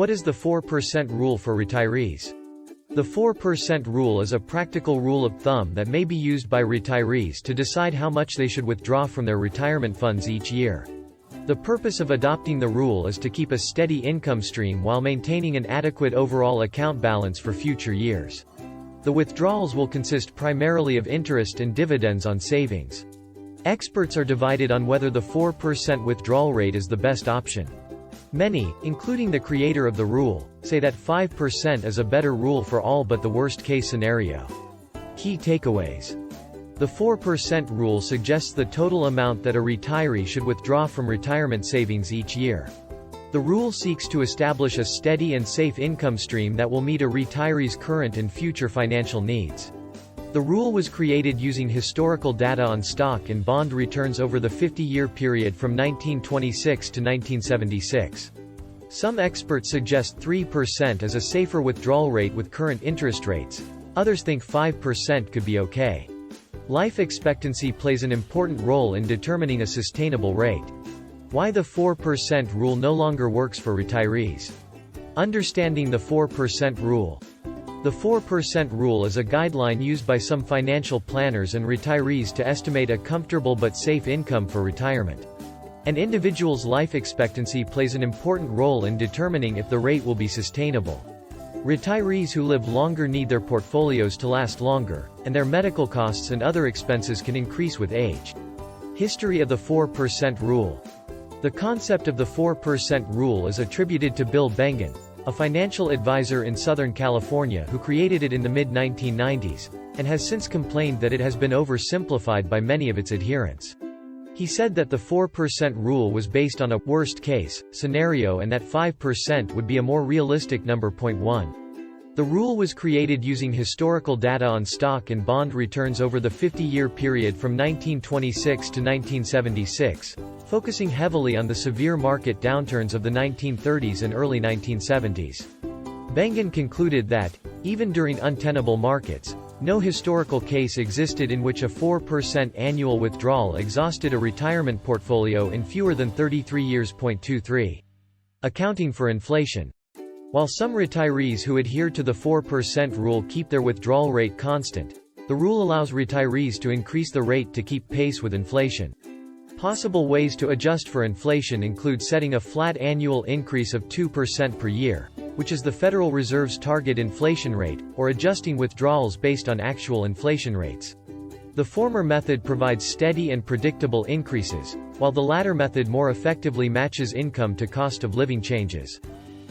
What is the 4% rule for retirees? The 4% rule is a practical rule of thumb that may be used by retirees to decide how much they should withdraw from their retirement funds each year. The purpose of adopting the rule is to keep a steady income stream while maintaining an adequate overall account balance for future years. The withdrawals will consist primarily of interest and dividends on savings. Experts are divided on whether the 4% withdrawal rate is the best option. Many, including the creator of the rule, say that 5% is a better rule for all but the worst-case scenario. Key takeaways. The 4% rule suggests the total amount that a retiree should withdraw from retirement savings each year. The rule seeks to establish a steady and safe income stream that will meet a retiree's current and future financial needs. The rule was created using historical data on stock and bond returns over the 50-year period from 1926 to 1976. Some experts suggest 3% as a safer withdrawal rate with current interest rates. Others think 5% could be okay. Life expectancy plays an important role in determining a sustainable rate. Why the 4% rule no longer works for retirees. Understanding the 4% rule. The 4% rule is a guideline used by some financial planners and retirees to estimate a comfortable but safe income for retirement. An individual's life expectancy plays an important role in determining if the rate will be sustainable. Retirees who live longer need their portfolios to last longer, and their medical costs and other expenses can increase with age. History of the 4% rule. The concept of the 4% rule is attributed to Bill Bengen, a financial advisor in Southern California who created it in the mid-1990s, and has since complained that it has been oversimplified by many of its adherents. He said that the 4% rule was based on a worst-case scenario and that 5% would be a more realistic number. 1. The rule was created using historical data on stock and bond returns over the 50-year period from 1926 to 1976, focusing heavily on the severe market downturns of the 1930s and early 1970s. Bengen concluded that, even during untenable markets, no historical case existed in which a 4% annual withdrawal exhausted a retirement portfolio in fewer than 33 years. 23. Accounting for inflation. While some retirees who adhere to the 4% rule keep their withdrawal rate constant, the rule allows retirees to increase the rate to keep pace with inflation. Possible ways to adjust for inflation include setting a flat annual increase of 2% per year, which is the Federal Reserve's target inflation rate, or adjusting withdrawals based on actual inflation rates. The former method provides steady and predictable increases, while the latter method more effectively matches income to cost of living changes.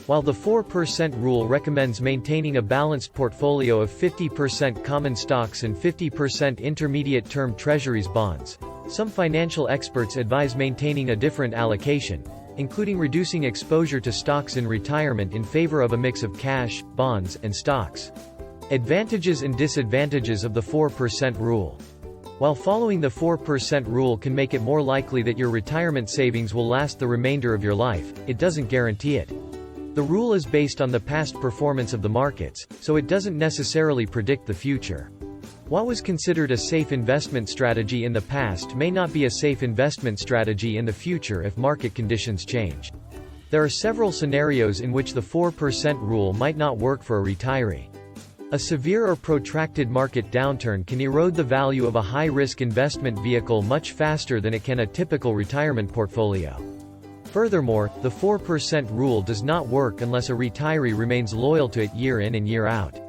While the 4% rule recommends maintaining a balanced portfolio of 50% common stocks and 50% intermediate-term treasuries bonds, some financial experts advise maintaining a different allocation, including reducing exposure to stocks in retirement in favor of a mix of cash, bonds, and stocks. Advantages and disadvantages of the 4% rule. While following the 4% rule can make it more likely that your retirement savings will last the remainder of your life, it doesn't guarantee it. The rule is based on the past performance of the markets, so it doesn't necessarily predict the future. What was considered a safe investment strategy in the past may not be a safe investment strategy in the future if market conditions change. There are several scenarios in which the 4% rule might not work for a retiree. A severe or protracted market downturn can erode the value of a high-risk investment vehicle much faster than it can a typical retirement portfolio. Furthermore, the 4% rule does not work unless a retiree remains loyal to it year in and year out.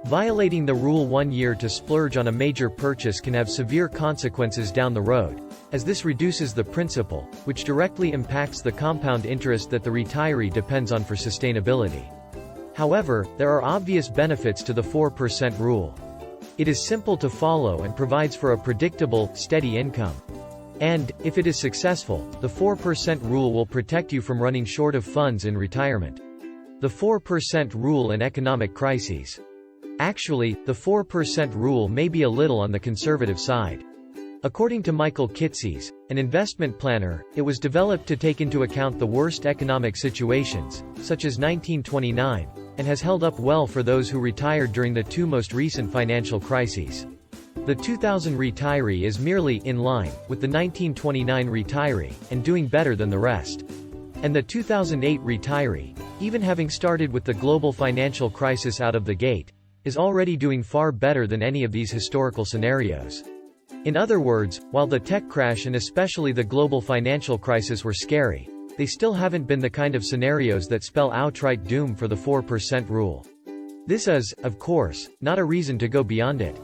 Violating the rule 1 year to splurge on a major purchase can have severe consequences down the road, as this reduces the principal, which directly impacts the compound interest that the retiree depends on for sustainability. However, there are obvious benefits to the 4% rule. It is simple to follow and provides for a predictable, steady income. And, if it is successful, the 4% rule will protect you from running short of funds in retirement. The 4% rule in economic crises. Actually, the 4% rule may be a little on the conservative side. According to Michael Kitces, an investment planner, it was developed to take into account the worst economic situations, such as 1929, and has held up well for those who retired during the two most recent financial crises. The 2000 retiree is merely in line with the 1929 retiree, and doing better than the rest. And the 2008 retiree, even having started with the global financial crisis out of the gate, is already doing far better than any of these historical scenarios. In other words, while the tech crash and especially the global financial crisis were scary, they still haven't been the kind of scenarios that spell outright doom for the 4% rule. This is, of course, not a reason to go beyond it.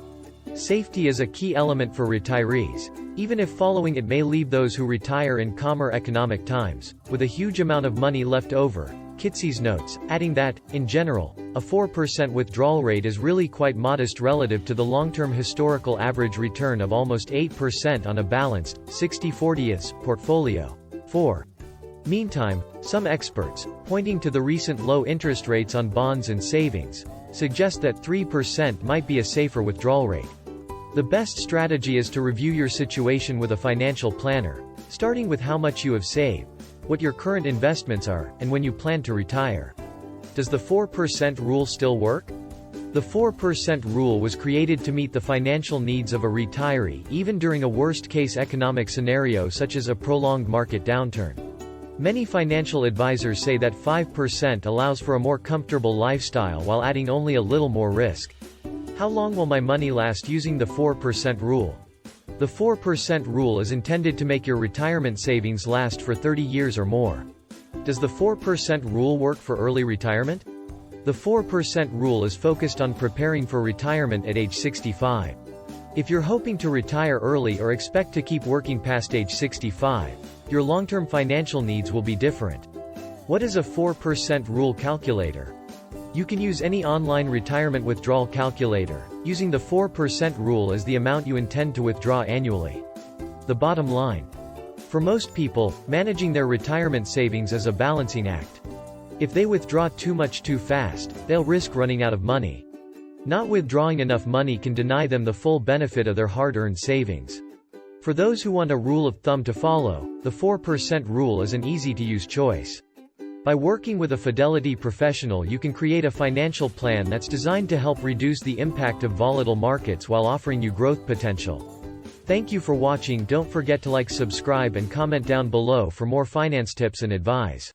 Safety is a key element for retirees, even if following it may leave those who retire in calmer economic times, with a huge amount of money left over. Kitses notes, adding that, in general, a 4% withdrawal rate is really quite modest relative to the long-term historical average return of almost 8% on a balanced, 60/40ths portfolio. 4. Meantime, some experts, pointing to the recent low interest rates on bonds and savings, suggest that 3% might be a safer withdrawal rate. The best strategy is to review your situation with a financial planner, starting with how much you have saved, what your current investments are, and when you plan to retire. Does the 4% rule still work? The 4% rule was created to meet the financial needs of a retiree even during a worst-case economic scenario such as a prolonged market downturn. Many financial advisors say that 5% allows for a more comfortable lifestyle while adding only a little more risk. How long will my money last using the 4% rule? The 4% rule is intended to make your retirement savings last for 30 years or more. Does the 4% rule work for early retirement? The 4% rule is focused on preparing for retirement at age 65. If you're hoping to retire early or expect to keep working past age 65, your long-term financial needs will be different. What is a 4% rule calculator? You can use any online retirement withdrawal calculator, using the 4% rule as the amount you intend to withdraw annually. The bottom line. For most people, managing their retirement savings is a balancing act. If they withdraw too much too fast, they'll risk running out of money. Not withdrawing enough money can deny them the full benefit of their hard-earned savings. For those who want a rule of thumb to follow, the 4% rule is an easy-to-use choice. By working with a Fidelity professional, you can create a financial plan that's designed to help reduce the impact of volatile markets while offering you growth potential. Thank you for watching. Don't forget to like, subscribe and comment down below for more finance tips and advice.